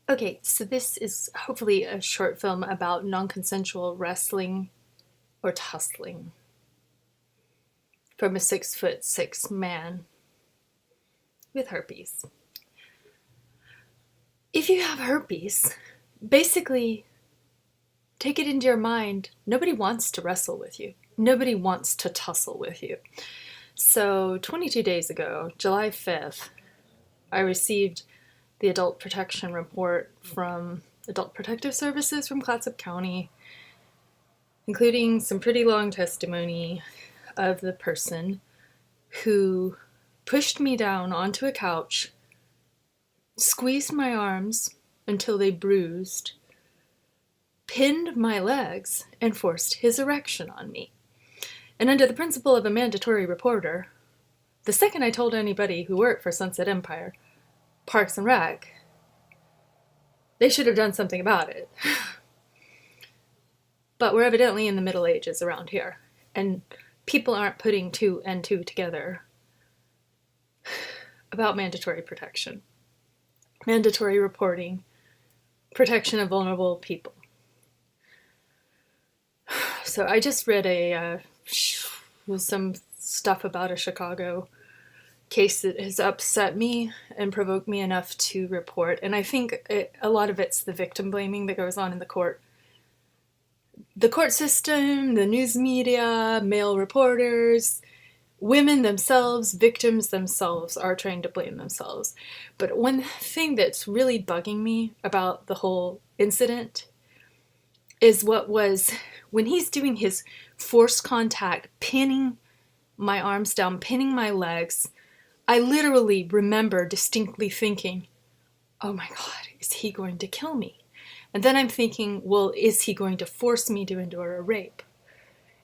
Okay, so this is hopefully a short film about non-consensual wrestling or tussling from a 6'6" man with herpes. If you have herpes, basically take it into your mind, nobody wants to wrestle with you. Nobody wants to tussle with you. So 22 days ago, July 5th, I received the adult protection report from Adult Protective Services from Clatsop County, including some pretty long testimony of the person who pushed me down onto a couch, squeezed my arms until they bruised, pinned my legs, and forced his erection on me. And under the principle of a mandatory reporter, the second I told anybody who worked for Sunset Empire, Parks and Rec, they should have done something about it. But we're evidently in the Middle Ages around here, and people aren't putting two and two together about mandatory protection, mandatory reporting, protection of vulnerable people. So I just read some stuff about a Chicago case that has upset me and provoked me enough to report. And I think a lot of it's the victim blaming that goes on in the court. The court system, the news media, male reporters, women themselves, victims themselves are trained to blame themselves. But one thing that's really bugging me about the whole incident is what was when he's doing his forced contact, pinning my arms down, pinning my legs. I literally remember distinctly thinking, oh my God, is he going to kill me? And then I'm thinking, well, is he going to force me to endure a rape?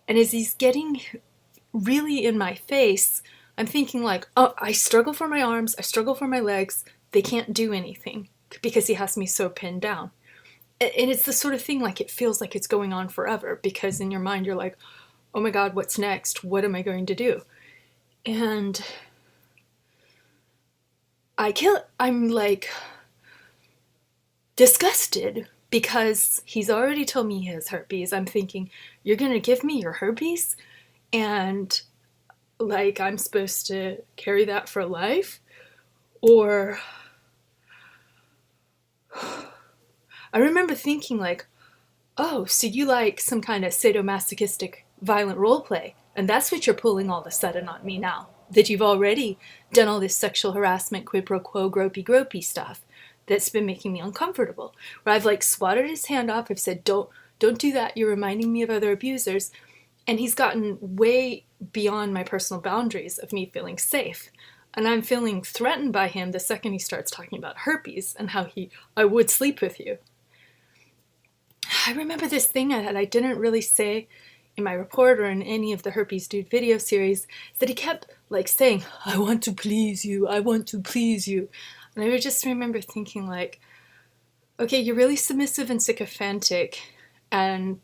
And as he's getting really in my face, I'm thinking like, oh, I struggle for my arms, I struggle for my legs, they can't do anything because he has me so pinned down. And it's the sort of thing like it feels like it's going on forever because in your mind you're like, oh my God, what's next? What am I going to do? And I'm like disgusted because he's already told me he has herpes. I'm thinking, you're going to give me your herpes? And like I'm supposed to carry that for life? Or I remember thinking like, oh, so you like some kind of sadomasochistic violent role play, and that's what you're pulling all of a sudden on me now, that you've already done all this sexual harassment, quid pro quo, gropey stuff that's been making me uncomfortable, where I've like swatted his hand off, I've said, don't do that, you're reminding me of other abusers, and he's gotten way beyond my personal boundaries of me feeling safe. And I'm feeling threatened by him the second he starts talking about herpes and how I would sleep with you. I remember this thing that I didn't really say in my report or in any of the Herpes Dude video series, that he kept like saying, I want to please you, I want to please you. And I would just remember thinking like, okay, you're really submissive and sycophantic, and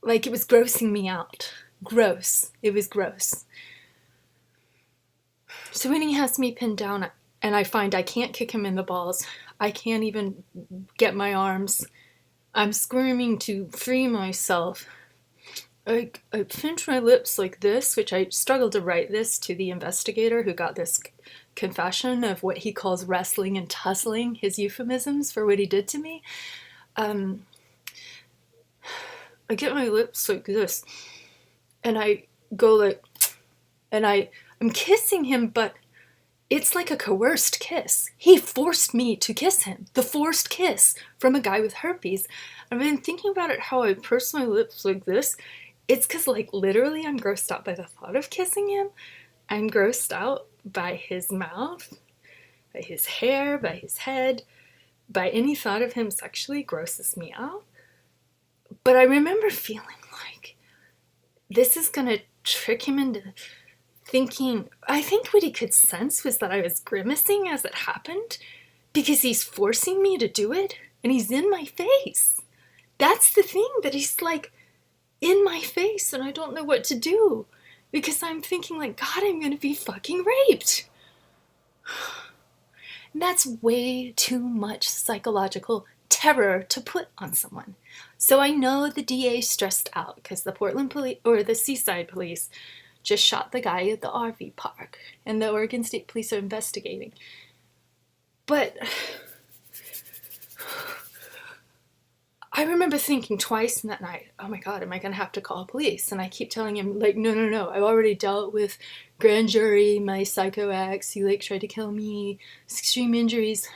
like it was grossing me out. Gross. It was gross. So when he has me pinned down and I find I can't kick him in the balls, I can't even get my arms, I'm screaming to free myself. I pinch my lips like this, which I struggled to write this to the investigator who got this confession of what he calls wrestling and tussling, his euphemisms for what he did to me. I get my lips like this, and I go like, and I'm kissing him, but it's like a coerced kiss. He forced me to kiss him. The forced kiss from a guy with herpes. I've been thinking about it, how I purse my lips like this. It's because like literally I'm grossed out by the thought of kissing him. I'm grossed out by his mouth, by his hair, by his head, by any thought of him sexually grosses me out. But I remember feeling like this is gonna trick him into thinking, I think what he could sense was that I was grimacing as it happened because he's forcing me to do it and he's in my face. That's the thing, that he's like in my face and I don't know what to do because I'm thinking like, God, I'm gonna be fucking raped. And that's way too much psychological terror to put on someone. So I know the DA stressed out because the Portland police or the Seaside police just shot the guy at the RV park, and the Oregon State Police are investigating. But I remember thinking twice in that night, oh my God, am I going to have to call police? And I keep telling him, like, no, I've already dealt with grand jury, my psycho ex, he like tried to kill me, extreme injuries.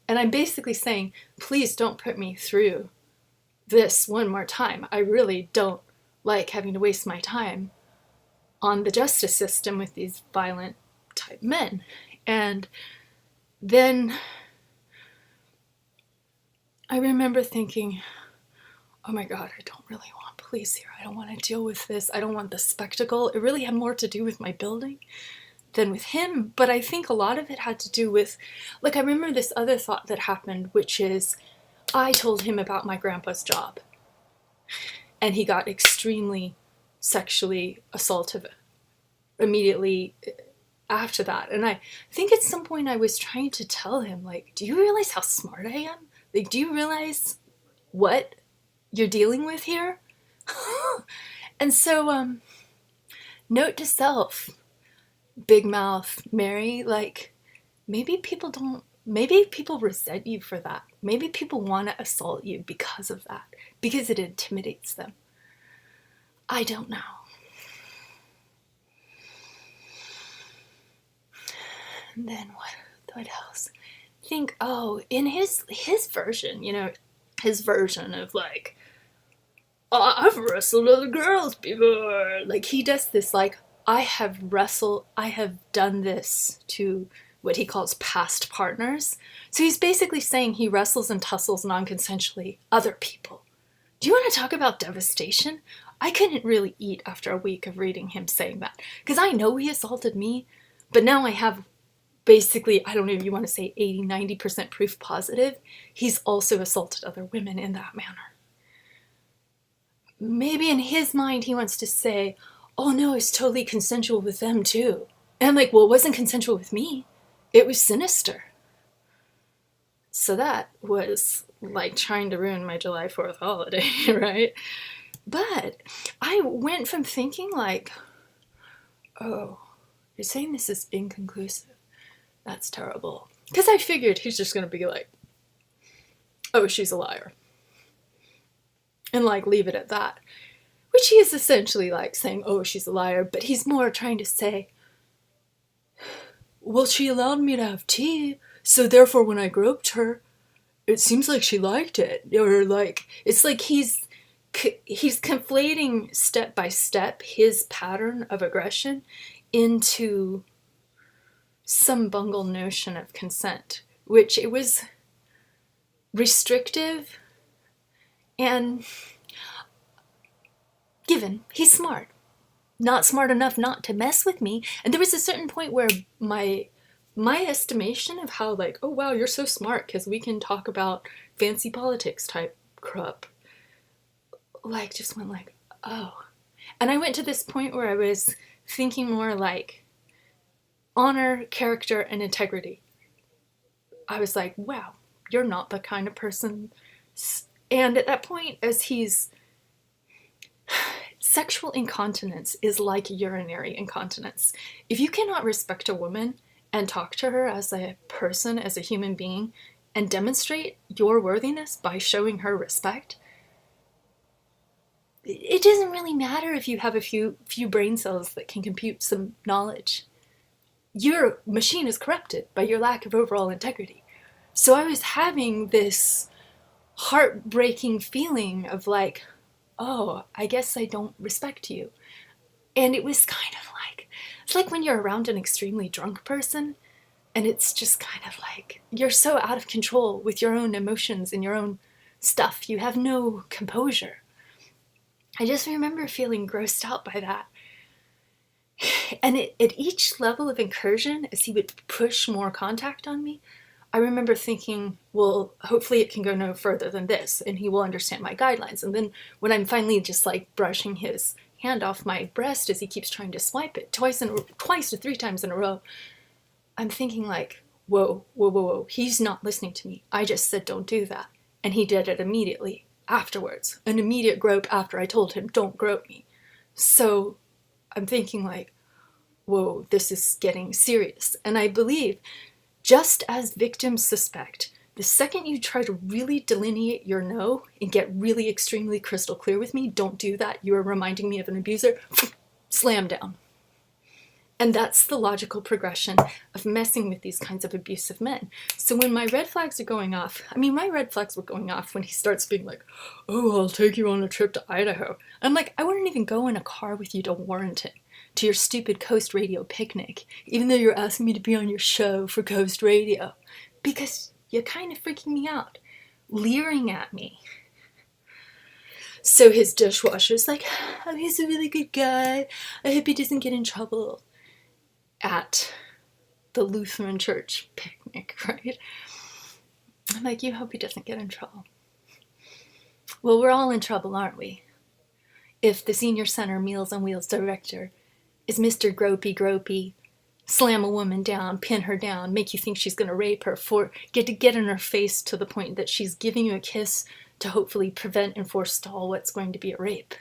And I'm basically saying, please don't put me through this one more time. I really don't like having to waste my time on the justice system with these violent type men. And then I remember thinking, oh my God, I don't really want police here. I don't want to deal with this. I don't want the spectacle. It really had more to do with my building than with him. But I think a lot of it had to do with, like, I remember this other thought that happened, which is I told him about my grandpa's job. And he got extremely sexually assaultive immediately after that. And I think at some point I was trying to tell him, like, do you realize how smart I am? Like, do you realize what you're dealing with here? And so, note to self, big mouth Mary, like, maybe people resent you for that. Maybe people want to assault you because of that, because it intimidates them. I don't know. And then what else? Think, in his version, his version of like, oh, I've wrestled other girls before. Like, he does this, like, I have done this to what he calls past partners. So he's basically saying he wrestles and tussles non-consensually other people. Do you want to talk about devastation? I couldn't really eat after a week of reading him saying that, because I know he assaulted me, but now I have basically, I don't know if you want to say 80-90% proof positive, he's also assaulted other women in that manner. Maybe in his mind he wants to say, oh no, it's totally consensual with them too. And I'm like, well, it wasn't consensual with me. It was sinister. So that was like trying to ruin my July 4th holiday, right? But I went from thinking like, oh, you're saying this is inconclusive. That's terrible. Because I figured he's just going to be like, oh, she's a liar. And like leave it at that. Which he is essentially like saying, oh, she's a liar. But he's more trying to say, well, she allowed me to have tea. So therefore when I groped her, it seems like she liked it. Or like, it's like he's conflating step by step his pattern of aggression into some bungled notion of consent, which it was restrictive and given. He's smart. Not smart enough not to mess with me. And there was a certain point where my estimation of how like, oh wow, you're so smart because we can talk about fancy politics type crap, like just went like, oh. And I went to this point where I was thinking more like honor, character, and integrity. I was like, wow, you're not the kind of person. And at that point, as sexual incontinence is like urinary incontinence. If you cannot respect a woman and talk to her as a person, as a human being, and demonstrate your worthiness by showing her respect, it doesn't really matter if you have a few brain cells that can compute some knowledge. Your machine is corrupted by your lack of overall integrity. So I was having this heartbreaking feeling of like, oh, I guess I don't respect you. And it was kind of like, it's like when you're around an extremely drunk person and it's just kind of like, you're so out of control with your own emotions and your own stuff. You have no composure. I just remember feeling grossed out by that. And at each level of incursion, as he would push more contact on me, I remember thinking, well, hopefully it can go no further than this, and he will understand my guidelines. And then when I'm finally just like brushing his hand off my breast as he keeps trying to swipe it twice to 3 times in a row, I'm thinking like, whoa, whoa, whoa, whoa, he's not listening to me. I just said don't do that. And he did it immediately afterwards. An immediate grope after I told him don't grope me. So I'm thinking like, whoa, this is getting serious. And I believe, just as victims suspect, the second you try to really delineate your no and get really extremely crystal clear with me, don't do that, you are reminding me of an abuser, slam down. And that's the logical progression of messing with these kinds of abusive men. So when my red flags are going off, I mean, my red flags were going off when he starts being like, oh, I'll take you on a trip to Idaho. I'm like, I wouldn't even go in a car with you to Warrenton, to your stupid Coast Radio picnic, even though you're asking me to be on your show for Coast Radio, because you're kind of freaking me out, leering at me. So his dishwasher's like, oh, he's a really good guy. I hope he doesn't get in trouble. At the Lutheran church picnic, right? I'm like, you hope he doesn't get in trouble. Well, we're all in trouble, aren't we? If the senior center Meals on Wheels director is Mr. Gropey Gropey, slam a woman down, pin her down, make you think she's going to rape her, get in her face to the point that she's giving you a kiss to hopefully prevent and forestall what's going to be a rape,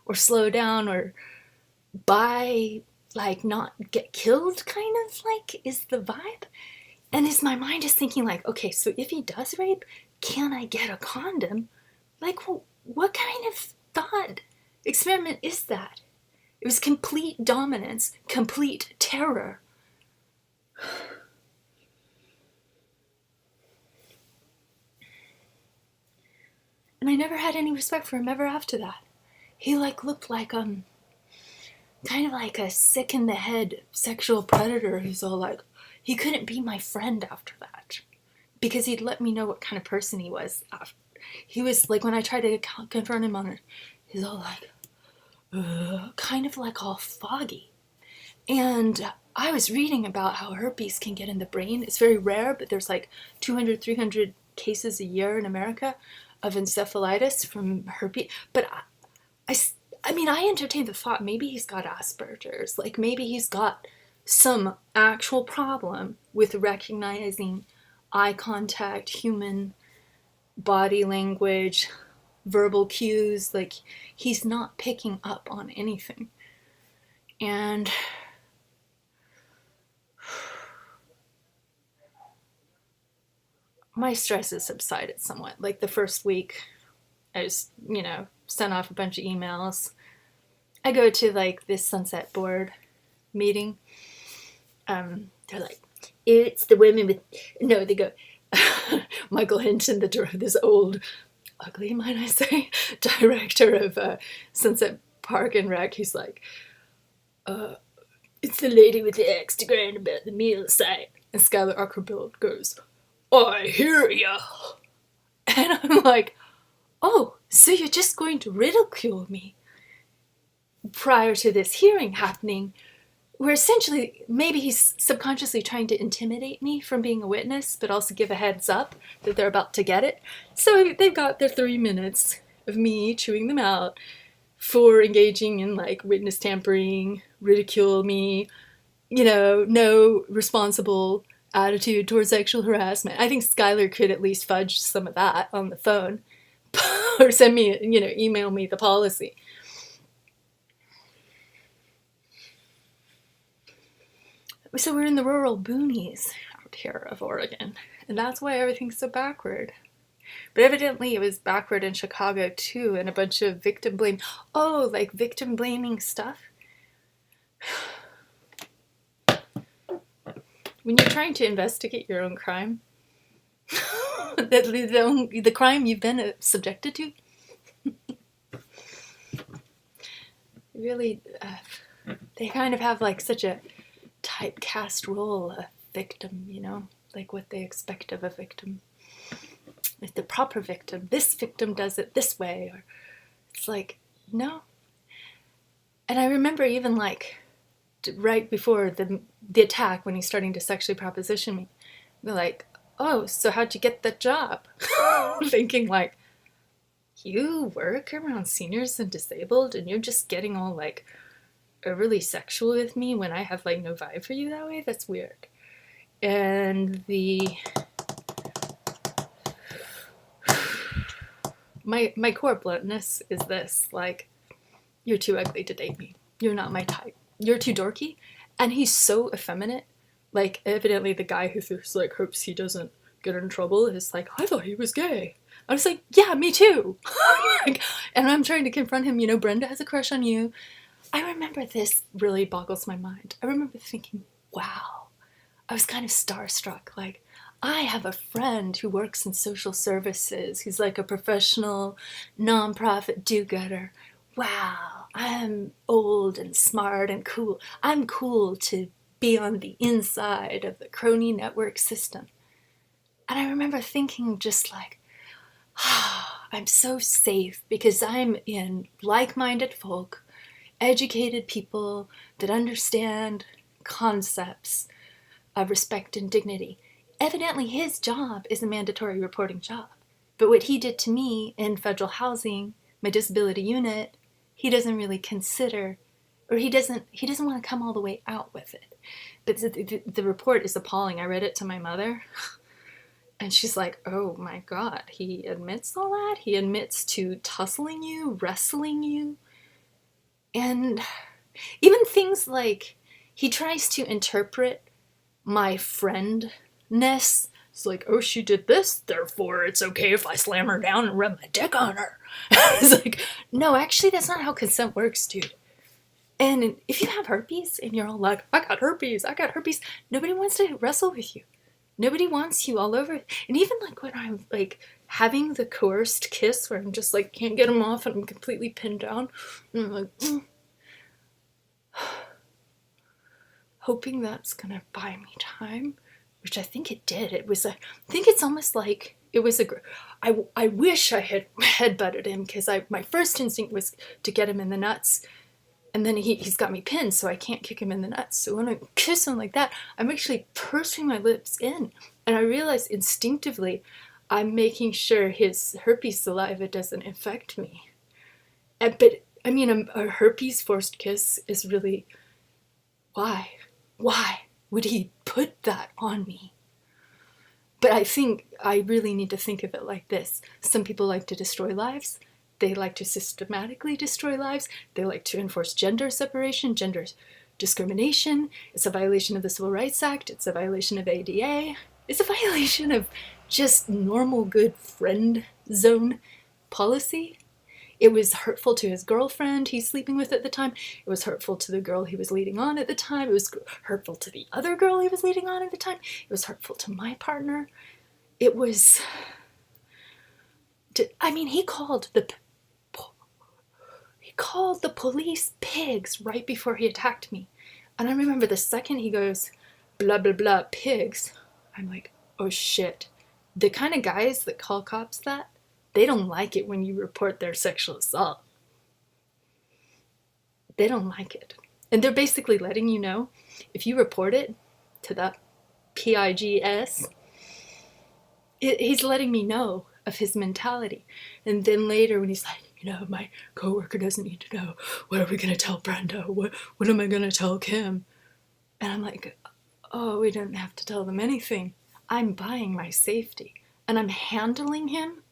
or slow down, or like not get killed, kind of like is the vibe. And my mind is thinking like, okay, so if he does rape, can I get a condom? Like, what kind of thought experiment is that? It was complete dominance, complete terror. And I never had any respect for him ever after that. He like looked like kind of like a sick in the head sexual predator who's all like, he couldn't be my friend after that because he'd let me know what kind of person he was. He was like, when I tried to confront him on it, he's all like, kind of like all foggy. And I was reading about how herpes can get in the brain. It's very rare, but there's like 200, 300 cases a year in America of encephalitis from herpes. But I mean, I entertained the thought maybe he's got Asperger's. Like maybe he's got some actual problem with recognizing eye contact, human body language, verbal cues. Like he's not picking up on anything. And my stress has subsided somewhat. Like the first week, I was, sent off a bunch of emails. I go to like this Sunset Board meeting. They're like, it's the women with, no, they go, Michael Hinton, this old, ugly, might I say, director of Sunset Park and Rec, he's like, it's the lady with the Instagram about the meal site. And Skylar Ackerbild goes, I hear ya. And I'm like, oh, so you're just going to ridicule me prior to this hearing happening, where essentially maybe he's subconsciously trying to intimidate me from being a witness, but also give a heads up that they're about to get it. So they've got their 3 minutes of me chewing them out for engaging in like witness tampering, ridicule me, no responsible attitude towards sexual harassment. I think Skylar could at least fudge some of that on the phone or send me, email me the policy. So we're in the rural boonies out here of Oregon, and that's why everything's so backward. But evidently it was backward in Chicago too, and a bunch of victim blaming stuff. When you're trying to investigate your own crime, the crime you've been subjected to, really, they kind of have like such a typecast role, a victim, like what they expect of a victim. Like the proper victim, this victim does it this way, or it's like, no. And I remember even like right before the attack, when he's starting to sexually proposition me, they're like, oh, so how'd you get that job? Thinking like, you work around seniors and disabled and you're just getting all like overly sexual with me when I have like no vibe for you that way? That's weird. And my core bluntness is this, like, you're too ugly to date me. You're not my type. You're too dorky. And he's so effeminate. Like, evidently the guy who like hopes he doesn't get in trouble is like, I thought he was gay. I was like, yeah, me too. Like, and I'm trying to confront him, you know, Brenda has a crush on you. I remember this really boggles my mind. I remember thinking, wow, I was kind of starstruck. Like, I have a friend who works in social services, who's like a professional nonprofit do-gooder. Wow, I'm old and smart and cool. I'm cool to be on the inside of the crony network system. And I remember thinking just like, I'm so safe because I'm in like-minded folk, educated people that understand concepts of respect and dignity. Evidently his job is a mandatory reporting job. But what he did to me in federal housing, my disability unit, he doesn't really consider, or he doesn't want to come all the way out with it. But the report is appalling. I read it to my mother, and she's like, oh my God, he admits all that? He admits to tussling you, wrestling you, and even things like he tries to interpret my friendness. It's like, oh, she did this, therefore it's okay if I slam her down and rub my dick on her. It's like, no, actually, that's not how consent works, dude. And if you have herpes and you're all like, I got herpes, nobody wants to wrestle with you. Nobody wants you all over. And even like when I'm like having the coerced kiss where I'm just like, can't get them off and I'm completely pinned down. And I'm like, hoping that's gonna buy me time, which I think it did. I think it's almost like it was I wish I had headbutted him because my first instinct was to get him in the nuts, and then he's got me pinned, so I can't kick him in the nuts. So when I kiss him like that, I'm actually pursing my lips in, and I realize instinctively I'm making sure his herpes saliva doesn't infect me. But I mean, a herpes forced kiss is really, why? Why would he put that on me? But I think I really need to think of it like this. Some people like to destroy lives. They like to systematically destroy lives. They like to enforce gender separation, gender discrimination. It's a violation of the Civil Rights Act. It's a violation of ADA. It's a violation of just normal good friend zone policy. It was hurtful to his girlfriend he's sleeping with at the time. It was hurtful to the girl he was leading on at the time. It was hurtful to the other girl he was leading on at the time. It was hurtful to my partner. It was... I mean, he called the police pigs right before he attacked me. And I remember the second he goes, blah, blah, blah, pigs, I'm like, oh shit. The kind of guys that call cops that, they don't like it when you report their sexual assault. They don't like it. And they're basically letting you know, if you report it to the PIGS, he's letting me know of his mentality. And then later when he's like, you know, my coworker doesn't need to know. What are we going to tell Brenda? What am I going to tell Kim? And I'm like, oh, we don't have to tell them anything. I'm buying my safety. And I'm handling him.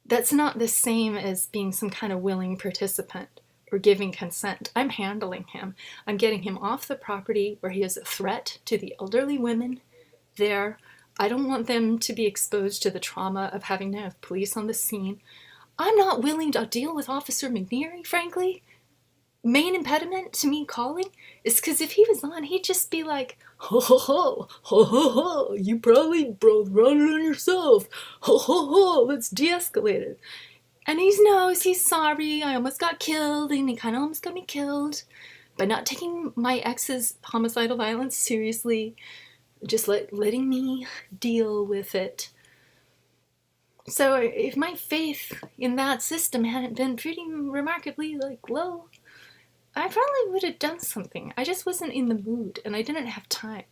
That's not the same as being some kind of willing participant or giving consent. I'm handling him. I'm getting him off the property where he is a threat to the elderly women there. I don't want them to be exposed to the trauma of having to have police on the scene. I'm not willing to deal with Officer McNeary, frankly. Main impediment to me calling is because if he was on, he'd just be like, ho ho ho, ho ho ho, you probably brought it on yourself, ho ho ho, let's de-escalate it. And he knows he's sorry, I almost got killed, and he kind of almost got me killed by not taking my ex's homicidal violence seriously, just letting me deal with it. So if my faith in that system hadn't been pretty remarkably low, I probably would have done something. I just wasn't in the mood, and I didn't have time.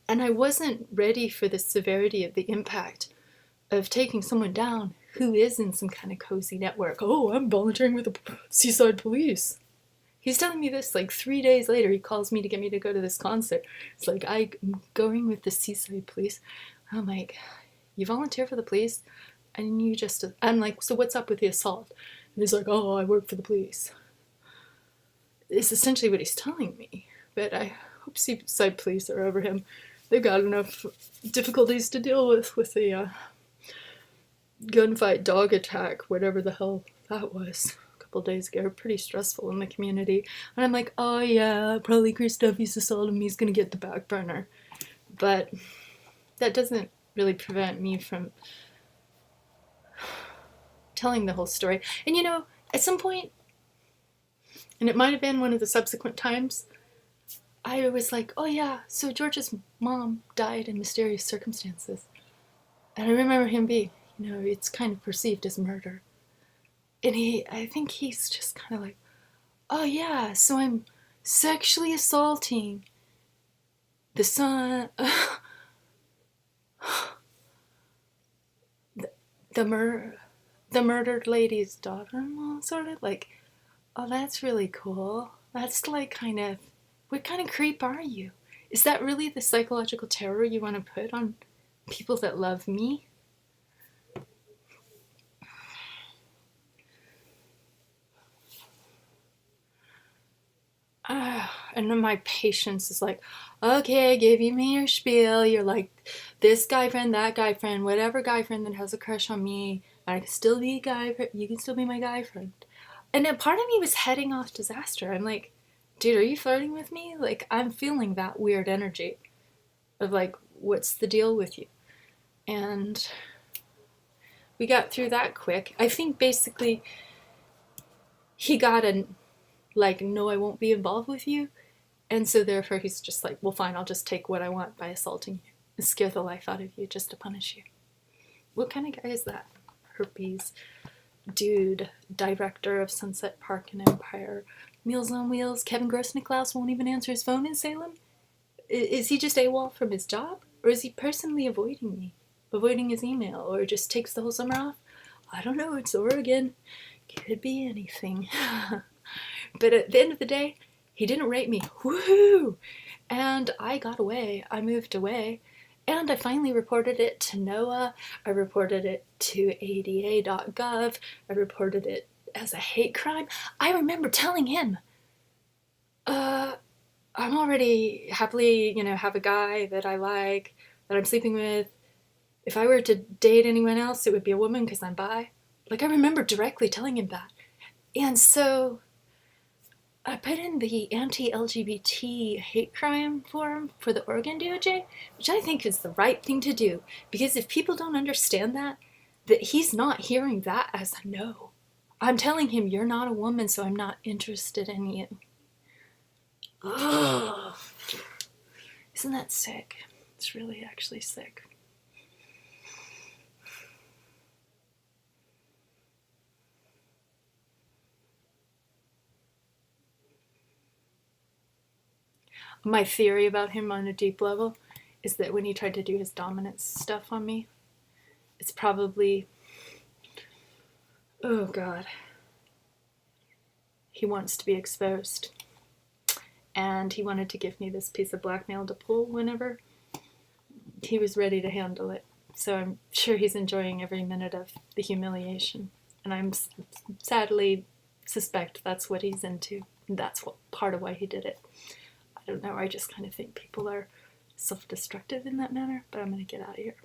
And I wasn't ready for the severity of the impact of taking someone down who is in some kind of cozy network. Oh, I'm volunteering with the Seaside Police. He's telling me this like 3 days later. He calls me to get me to go to this concert. It's like, I'm going with the Seaside Police. I'm like, you volunteer for the police? And you just, I'm like, so what's up with the assault? And he's like, oh, I work for the police. It's essentially what he's telling me. But I hope Seaside Police are over him. They've got enough difficulties to deal with the gunfight, dog attack, whatever the hell that was a couple days ago. Pretty stressful in the community. And I'm like, oh yeah, probably Christophe's assaulted me. He's gonna get the back burner. But that doesn't really prevent me from telling the whole story. And you know, at some point, and it might have been one of the subsequent times, I was like, oh yeah, so George's mom died in mysterious circumstances. And I remember him being, you know, it's kind of perceived as murder. And I think he's just kind of like, oh yeah, so I'm sexually assaulting the son, the murdered lady's daughter-in-law, sort of like, oh, that's really cool. That's like kind of, what kind of creep are you? Is that really the psychological terror you want to put on people that love me? And then my patience is like, okay, I gave you me your spiel. You're like, this guy friend, that guy friend, whatever guy friend that has a crush on me. I can still be a guy. You can still be my guy friend. And a part of me was heading off disaster. I'm like, dude, are you flirting with me? Like, I'm feeling that weird energy of like, what's the deal with you? And we got through that quick. I think basically he got a, like, no, I won't be involved with you. And so therefore he's just like, well, fine, I'll just take what I want by assaulting you and scare the life out of you just to punish you. What kind of guy is that? Herpes dude, director of Sunset Park and Empire, Meals on Wheels. Kevin Grossniklaus won't even answer his phone in Salem. Is he just AWOL from his job? Or is he personally avoiding me? Avoiding his email? Or just takes the whole summer off? I don't know, it's Oregon. Could be anything. But at the end of the day, he didn't rape me. Woohoo! And I got away. I moved away. And I finally reported it to NOAA. I reported it to ada.gov. I reported it as a hate crime. I remember telling him, I'm already happily, you know, have a guy that I like, that I'm sleeping with. If I were to date anyone else, it would be a woman because I'm bi. Like, I remember directly telling him that. And so I put in the anti-LGBT hate crime form for the Oregon DOJ, which I think is the right thing to do. Because if people don't understand that he's not hearing that as a no. I'm telling him, you're not a woman, so I'm not interested in you. Ugh. Isn't that sick? It's really actually sick. My theory about him on a deep level is that when he tried to do his dominance stuff on me, it's probably, oh God, he wants to be exposed. And he wanted to give me this piece of blackmail to pull whenever he was ready to handle it. So I'm sure he's enjoying every minute of the humiliation. And I'm sadly suspect that's what he's into. That's what part of why he did it. I don't know, I just kind of think people are self-destructive in that manner, but I'm going to get out of here.